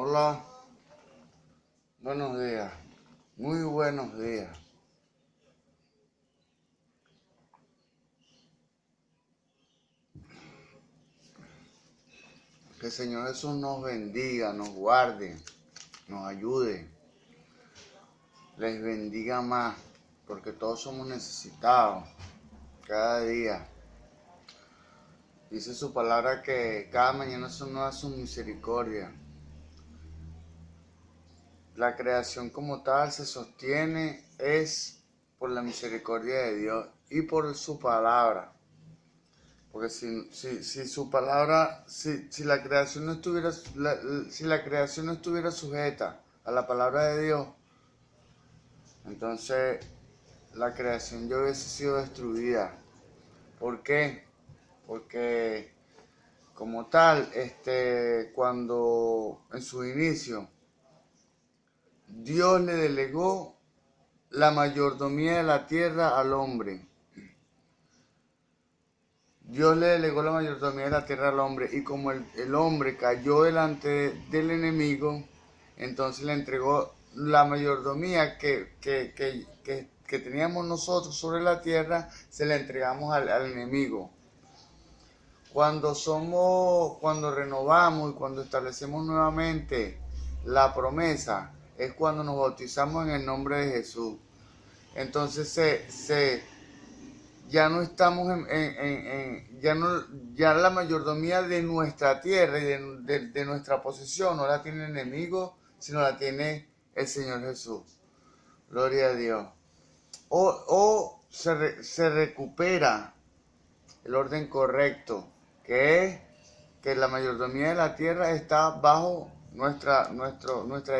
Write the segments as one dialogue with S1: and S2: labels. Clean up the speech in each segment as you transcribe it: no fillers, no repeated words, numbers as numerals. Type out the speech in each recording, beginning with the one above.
S1: Hola, buenos días, muy buenos días. Que el Señor Jesús nos bendiga, nos guarde, nos ayude, les bendiga más, porque todos somos necesitados cada día. Dice su palabra que cada mañana son nuevas sus misericordias. La creación como tal se sostiene es por la misericordia de Dios y por su palabra. Porque si su palabra, si la creación no estuviera, si la creación no estuviera sujeta a la palabra de Dios, entonces la creación ya hubiese sido destruida. ¿Por qué? Porque como tal, cuando en su inicio Dios le delegó la mayordomía de la tierra al hombre. Dios le delegó la mayordomía de la tierra al hombre, y como el hombre cayó delante del enemigo, entonces le entregó la mayordomía que teníamos nosotros sobre la tierra, se la entregamos al enemigo. Cuando renovamos y cuando establecemos nuevamente la promesa, es cuando nos bautizamos en el nombre de Jesús. Entonces ya no estamos ya la mayordomía de nuestra tierra y de nuestra posesión no la tiene el enemigo, sino la tiene el Señor Jesús. Gloria a Dios. Se recupera el orden correcto, que es que la mayordomía de la tierra está bajo nuestra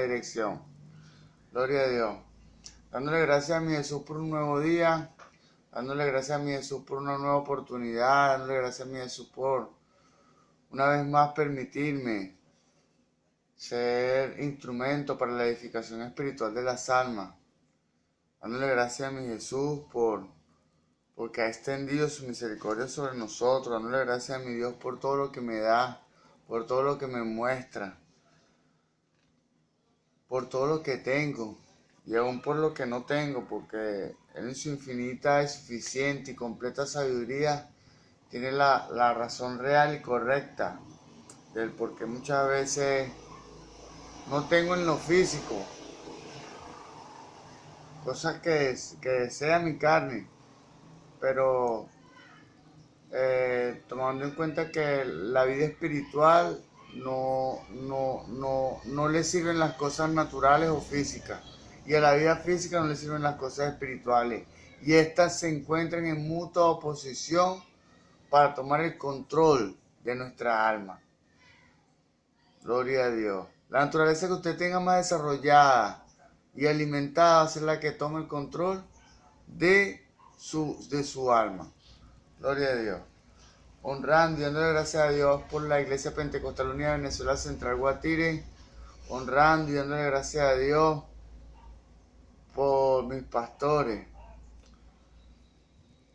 S1: dirección. Gloria a Dios. Dándole gracias a mi Jesús por un nuevo día. Dándole gracias a mi Jesús por una nueva oportunidad, dándole gracias a mi Jesús por una vez más permitirme ser instrumento para la edificación espiritual de las almas. Dándole gracias a mi Jesús porque ha extendido su misericordia sobre nosotros. Dándole gracias a mi Dios por todo lo que me da, por todo lo que me muestra, por todo lo que tengo y aún por lo que no tengo, porque Él en su infinita y suficiente y completa sabiduría tiene la razón real y correcta del por qué muchas veces no tengo en lo físico cosas que desea mi carne, pero tomando en cuenta que la vida espiritual no le sirven las cosas naturales o físicas, y a la vida física no le sirven las cosas espirituales, y estas se encuentran en mutua oposición para tomar el control de nuestra alma. Gloria a Dios. La naturaleza que usted tenga más desarrollada y alimentada va a ser la que tome el control de su alma. Gloria a Dios. Honrando y dándole gracias a Dios por la Iglesia Pentecostal Unida de Venezuela Central Guatire. Honrando y dándole gracias a Dios por mis pastores.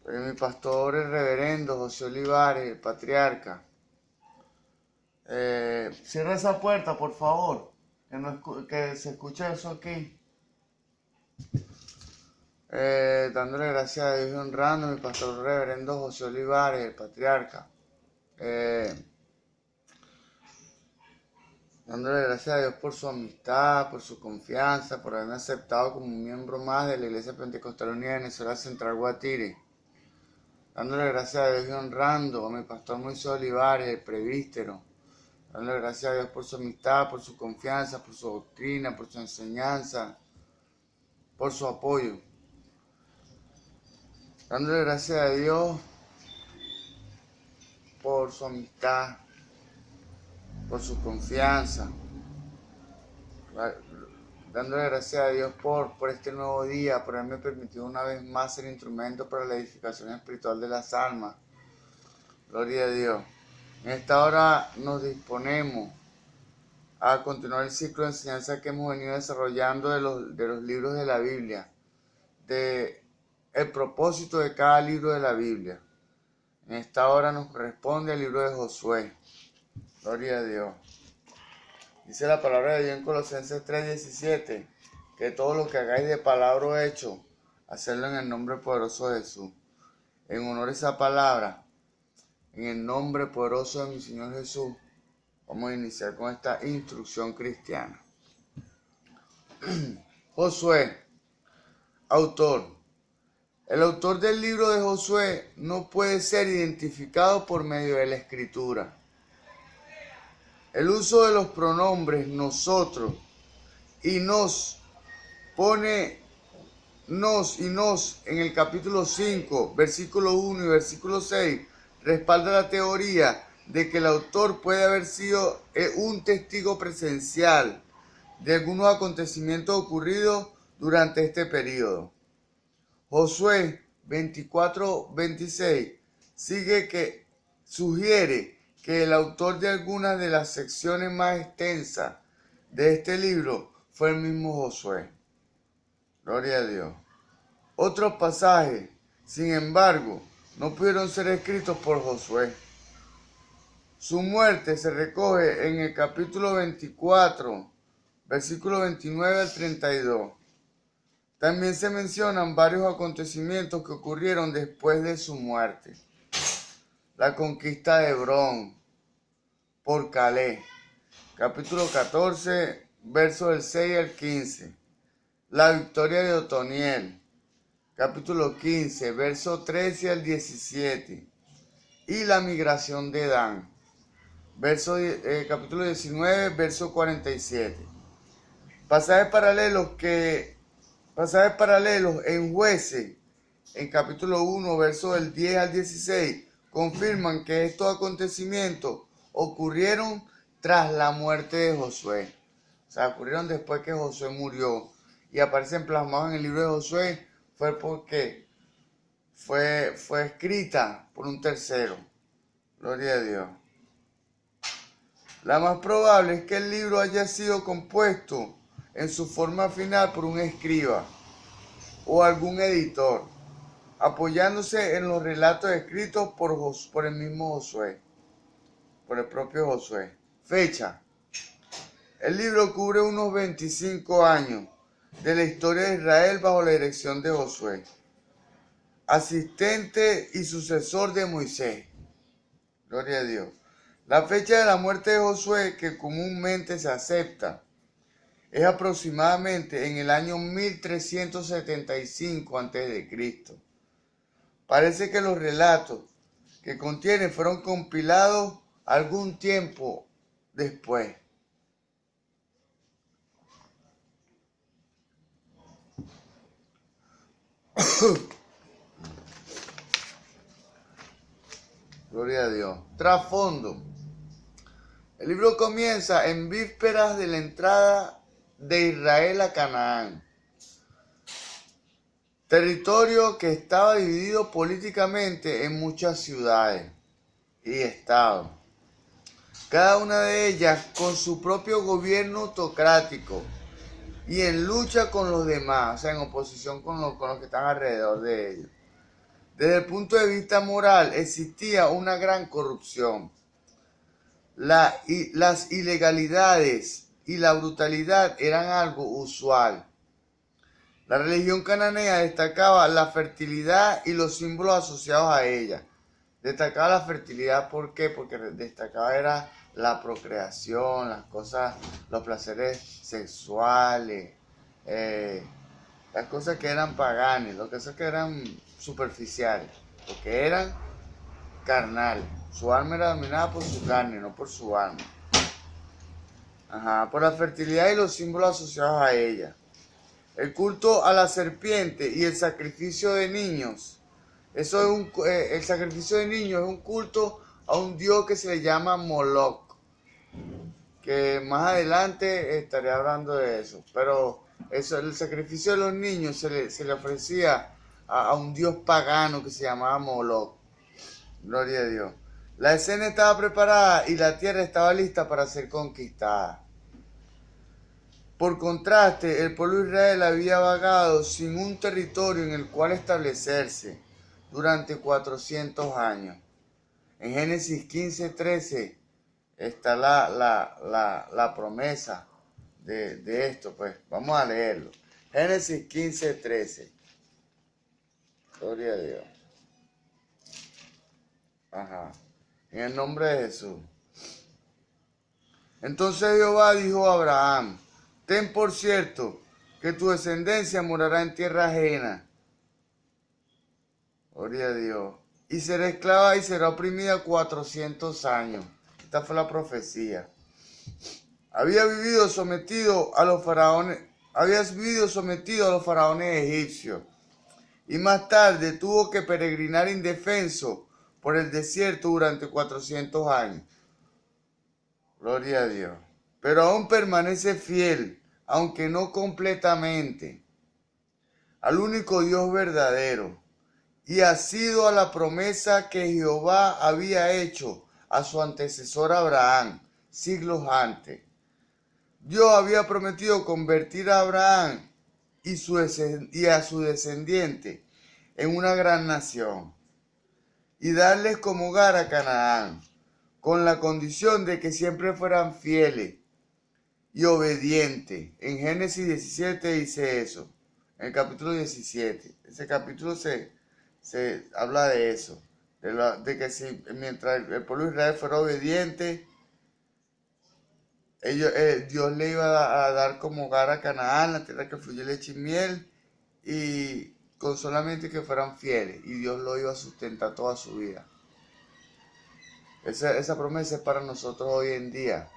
S1: Mi pastor, el reverendo José Olivares, el patriarca. Cierra esa puerta, por favor, que se escuche eso aquí. Dándole gracias a Dios y honrando a mi pastor reverendo José Olivares, el patriarca. Dándole gracias a Dios por su amistad, por su confianza, por haberme aceptado como un miembro más de la Iglesia Pentecostal Unida de Venezuela Central Guatire. Dándole gracias a Dios y honrando a mi pastor Moisés Olivares, el presbítero. Dándole gracias a Dios por su amistad, por su confianza, por su doctrina, por su enseñanza, por su apoyo. Dándole gracias a Dios por su amistad, por su confianza. Dándole gracias a Dios por este nuevo día, por haberme permitido una vez más ser instrumento para la edificación espiritual de las almas. Gloria a Dios. En esta hora nos disponemos a continuar el ciclo de enseñanza que hemos venido desarrollando de los libros de la Biblia, de el propósito de cada libro de la Biblia. En esta hora nos corresponde el libro de Josué. Gloria a Dios. Dice la palabra de Dios en Colosenses 3:17, que todo lo que hagáis de palabra o hecho, hacerlo en el nombre poderoso de Jesús. En honor a esa palabra, en el nombre poderoso de mi Señor Jesús, vamos a iniciar con esta instrucción cristiana. Josué, autor. El autor del libro de Josué no puede ser identificado por medio de la escritura. El uso de los pronombres nosotros y nos pone nos y nos en el capítulo 5, versículo 1 y versículo 6 respalda la teoría de que el autor puede haber sido un testigo presencial de algunos acontecimientos ocurridos durante este periodo. Josué 24:26 sugiere que el autor de algunas de las secciones más extensas de este libro fue el mismo Josué. Gloria a Dios. Otros pasajes, sin embargo, no pudieron ser escritos por Josué. Su muerte se recoge en el capítulo 24, versículo 29 al 32. También se mencionan varios acontecimientos que ocurrieron después de su muerte. La conquista de Hebrón por Caleb, capítulo 14, versos del 6 al 15. La victoria de Otoniel, capítulo 15, verso 13 al 17. Y la migración de Dan, capítulo 19, verso 47. Pasajes paralelos en Jueces, en capítulo 1, verso del 10 al 16, confirman que estos acontecimientos ocurrieron tras la muerte de Josué. O sea, ocurrieron después que Josué murió. Y aparecen plasmados en el libro de Josué, fue porque fue escrita por un tercero. Gloria a Dios. La más probable es que el libro haya sido compuesto en su forma final por un escriba o algún editor, apoyándose en los relatos escritos por el mismo Josué, por el propio Josué. Fecha. El libro cubre unos 25 años de la historia de Israel bajo la dirección de Josué, asistente y sucesor de Moisés. Gloria a Dios. La fecha de la muerte de Josué, que comúnmente se acepta, es aproximadamente en el año 1375 a.C. Parece que los relatos que contiene fueron compilados algún tiempo después. Gloria a Dios. Trasfondo. El libro comienza en vísperas de la entrada de Israel a Canaán, territorio que estaba dividido políticamente en muchas ciudades y estados, cada una de ellas con su propio gobierno autocrático y en lucha con los demás, o sea, en oposición con los que están alrededor de ellos. Desde el punto de vista moral existía una gran corrupción. Las ilegalidades y la brutalidad eran algo usual. La religión cananea destacaba la fertilidad y los símbolos asociados a ella. Destacaba la fertilidad, ¿por qué? Porque destacaba era la procreación, las cosas, los placeres sexuales, las cosas que eran paganas, las cosas que eran superficiales, porque eran carnales. Su alma era dominada por su carne, no por su alma. Por la fertilidad y los símbolos asociados a ella. El culto a la serpiente y el sacrificio de niños. El sacrificio de niños es un culto a un dios que se le llama Moloch, que más adelante estaré hablando de eso. Pero el sacrificio de los niños se le ofrecía a un dios pagano que se llamaba Moloch. Gloria a Dios. La escena estaba preparada y la tierra estaba lista para ser conquistada. Por contraste, el pueblo de Israel había vagado sin un territorio en el cual establecerse durante 400 años. En Génesis 15:13 está la promesa de esto, pues vamos a leerlo. Génesis 15:13. Gloria a Dios. Ajá. En el nombre de Jesús. Entonces Jehová dijo a Abraham: ten por cierto que tu descendencia morará en tierra ajena. Gloria a Dios. Y será esclava y será oprimida 400 años. Esta fue la profecía. Habías vivido sometido a los faraones egipcios. Y más tarde tuvo que peregrinar indefenso por el desierto durante 400 años. Gloria a Dios. Pero aún permanece fiel, aunque no completamente, al único Dios verdadero. Y ha sido a la promesa que Jehová había hecho a su antecesor Abraham siglos antes. Dios había prometido convertir a Abraham y a su descendiente en una gran nación y darles como hogar a Canaán, con la condición de que siempre fueran fieles y obedientes. En Génesis 17 dice eso, en el capítulo 17. Ese capítulo se habla de eso, de que si mientras el pueblo de Israel fuera obediente, Dios le iba a dar como hogar a Canaán, la tierra que fluye leche y miel, y con solamente que fueran fieles, y Dios lo iba a sustentar toda su vida. Esa promesa es para nosotros hoy en día.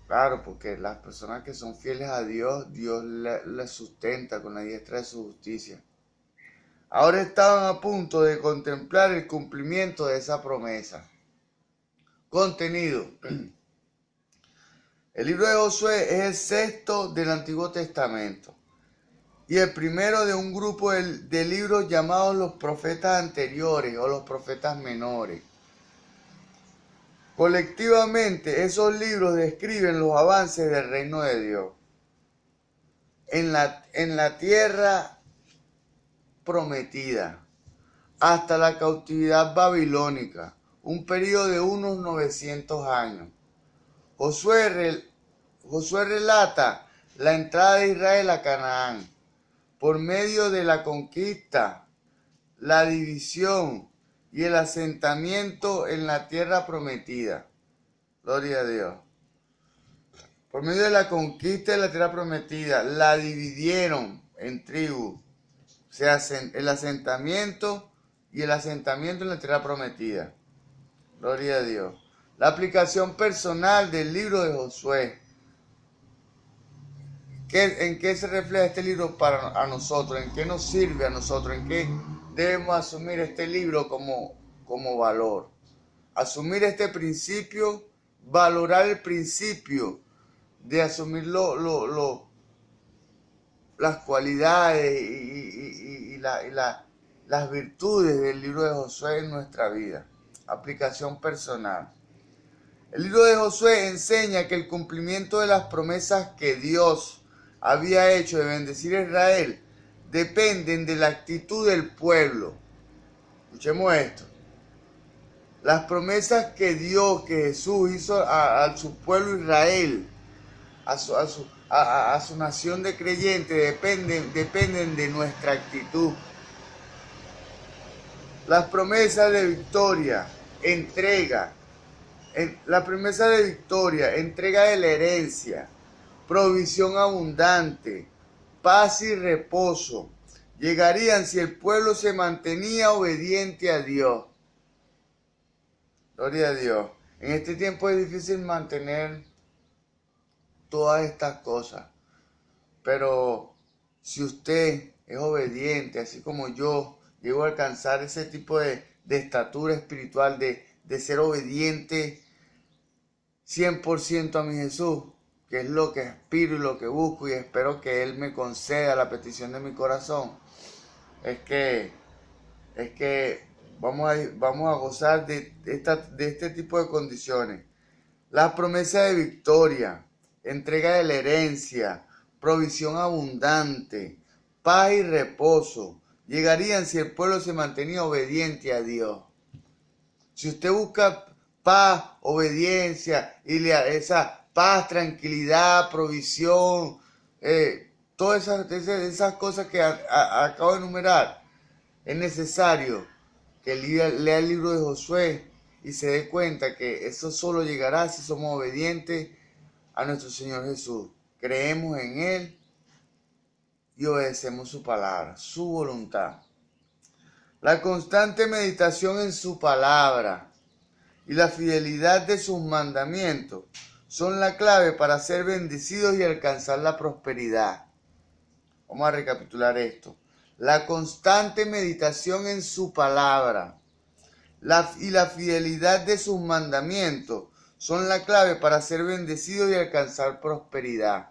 S1: Claro, porque las personas que son fieles a Dios, Dios les sustenta con la diestra de su justicia. Ahora estaban a punto de contemplar el cumplimiento de esa promesa. Contenido. El libro de Josué es el sexto del Antiguo Testamento y el primero de un grupo de libros llamados los profetas anteriores o los profetas menores. Colectivamente, esos libros describen los avances del reino de Dios en la tierra prometida hasta la cautividad babilónica, un periodo de unos 900 años. Josué relata la entrada de Israel a Canaán por medio de la conquista, la división y el asentamiento en la tierra prometida. Gloria a Dios. Por medio de la conquista de la tierra prometida, la dividieron en tribus. O sea, el asentamiento y el asentamiento en la tierra prometida. Gloria a Dios. La aplicación personal del libro de Josué. ¿En qué se refleja este libro para nosotros? ¿En qué nos sirve a nosotros? ¿En qué debemos asumir este libro como valor? Asumir este principio, valorar el principio de asumir las cualidades y las virtudes del libro de Josué en nuestra vida. Aplicación personal. El libro de Josué enseña que el cumplimiento de las promesas que Dios había hecho de bendecir a Israel dependen de la actitud del pueblo. Escuchemos esto. Las promesas que Jesús hizo a su pueblo Israel, a su nación de creyentes, dependen de nuestra actitud. Las promesas de victoria, entrega de la herencia, provisión abundante, paz y reposo, llegarían si el pueblo se mantenía obediente a Dios. Gloria a Dios. En este tiempo es difícil mantener todas estas cosas, pero si usted es obediente, así como yo, llego a alcanzar ese tipo de estatura espiritual, de ser obediente 100% a mi Jesús, que es lo que aspiro y lo que busco, y espero que Él me conceda la petición de mi corazón, es que vamos a gozar de este tipo de condiciones. La promesa de victoria, entrega de la herencia, provisión abundante, paz y reposo, llegarían si el pueblo se mantenía obediente a Dios. Si usted busca paz, obediencia, esa paz, tranquilidad, provisión, todas esas cosas que acabo de enumerar. Es necesario que lea el libro de Josué y se dé cuenta que eso solo llegará si somos obedientes a nuestro Señor Jesús. Creemos en Él y obedecemos su palabra, su voluntad. La constante meditación en su palabra y la fidelidad de sus mandamientos son la clave para ser bendecidos y alcanzar la prosperidad. Vamos a recapitular esto. La constante meditación en su palabra y la fidelidad de sus mandamientos son la clave para ser bendecidos y alcanzar prosperidad.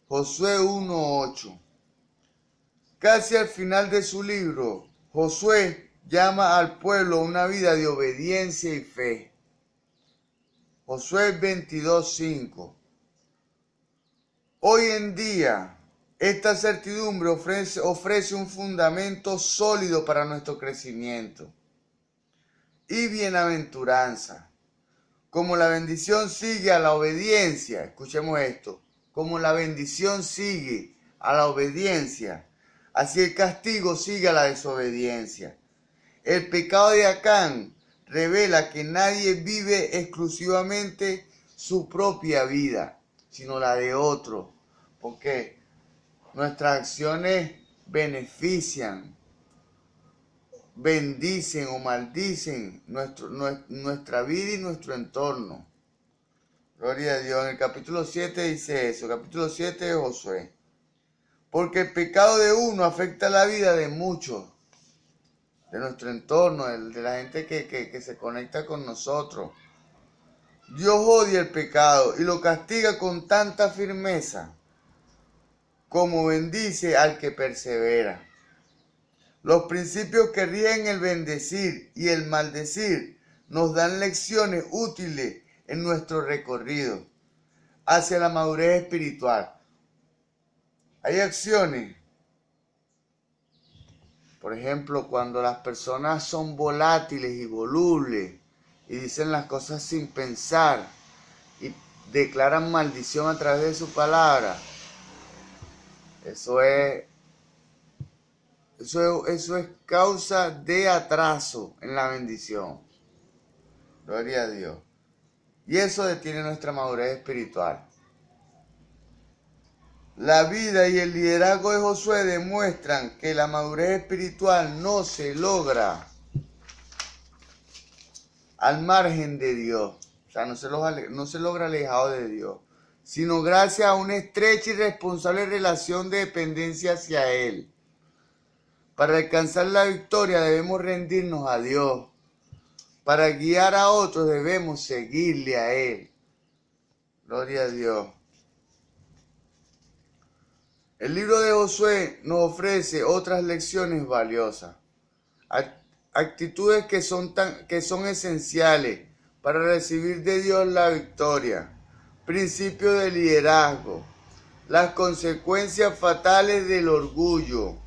S1: Josué 1:8. Casi al final de su libro, Josué llama al pueblo a una vida de obediencia y fe. Josué 22:5. Hoy en día, esta certidumbre ofrece un fundamento sólido para nuestro crecimiento y bienaventuranza. Como la bendición sigue a la obediencia, escuchemos esto, como la bendición sigue a la obediencia, así el castigo sigue a la desobediencia. El pecado de Acán revela que nadie vive exclusivamente su propia vida, sino la de otro, porque nuestras acciones benefician, bendicen o maldicen nuestra vida y nuestro entorno. Gloria a Dios. En el capítulo 7 dice eso, capítulo 7 de Josué. Porque el pecado de uno afecta la vida de muchos, de nuestro entorno, de la gente que se conecta con nosotros. Dios odia el pecado y lo castiga con tanta firmeza como bendice al que persevera. Los principios que rigen el bendecir y el maldecir nos dan lecciones útiles en nuestro recorrido hacia la madurez espiritual. Hay acciones, por ejemplo, cuando las personas son volátiles y volubles y dicen las cosas sin pensar y declaran maldición a través de su palabra, eso es causa de atraso en la bendición. Gloria a Dios. Y eso detiene nuestra madurez espiritual. La vida y el liderazgo de Josué demuestran que la madurez espiritual no se logra al margen de Dios. O sea, no se logra alejado de Dios, sino gracias a una estrecha y responsable relación de dependencia hacia Él. Para alcanzar la victoria debemos rendirnos a Dios. Para guiar a otros debemos seguirle a Él. Gloria a Dios. El libro de Josué nos ofrece otras lecciones valiosas. Actitudes que son esenciales para recibir de Dios la victoria. Principios de liderazgo. Las consecuencias fatales del orgullo.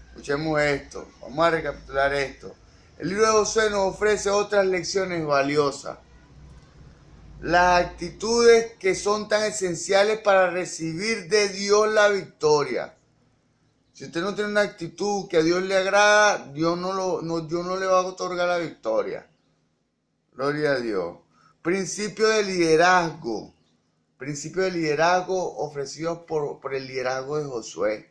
S1: Escuchemos esto, vamos a recapitular esto. El libro de Josué nos ofrece otras lecciones valiosas. Las actitudes que son tan esenciales para recibir de Dios la victoria. Si usted no tiene una actitud que a Dios le agrada, Dios no le va a otorgar la victoria. Gloria a Dios. Principio de liderazgo. Principio de liderazgo ofrecidos por el liderazgo de Josué.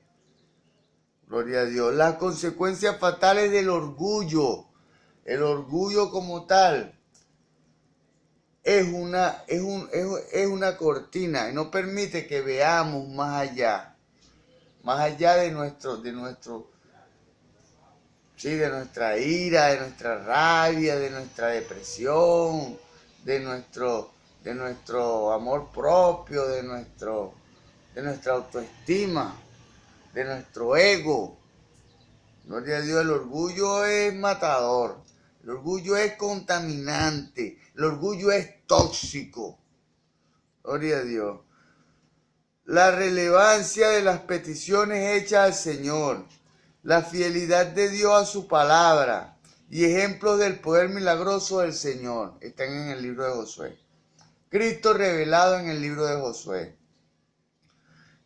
S1: Gloria a Dios. Las consecuencias fatales del orgullo. El orgullo como tal es una cortina y no permite que veamos más allá de nuestra ira, de nuestra rabia, de nuestra depresión, de nuestro amor propio, de nuestra autoestima, de nuestro ego. Gloria a Dios, el orgullo es matador, el orgullo es contaminante, el orgullo es tóxico. Gloria a Dios. La relevancia de las peticiones hechas al Señor, la fidelidad de Dios a su palabra y ejemplos del poder milagroso del Señor. Están en el libro de Josué. Cristo revelado en el libro de Josué.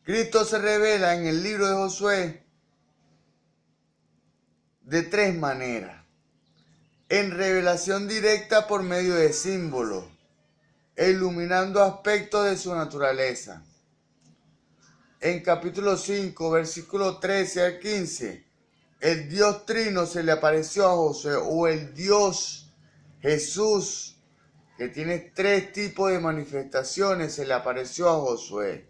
S1: Cristo se revela en el libro de Josué de tres maneras. En revelación directa por medio de símbolos, iluminando aspectos de su naturaleza. En capítulo 5, versículo 13 al 15, el Dios Trino se le apareció a Josué, o el Dios Jesús, que tiene tres tipos de manifestaciones, se le apareció a Josué.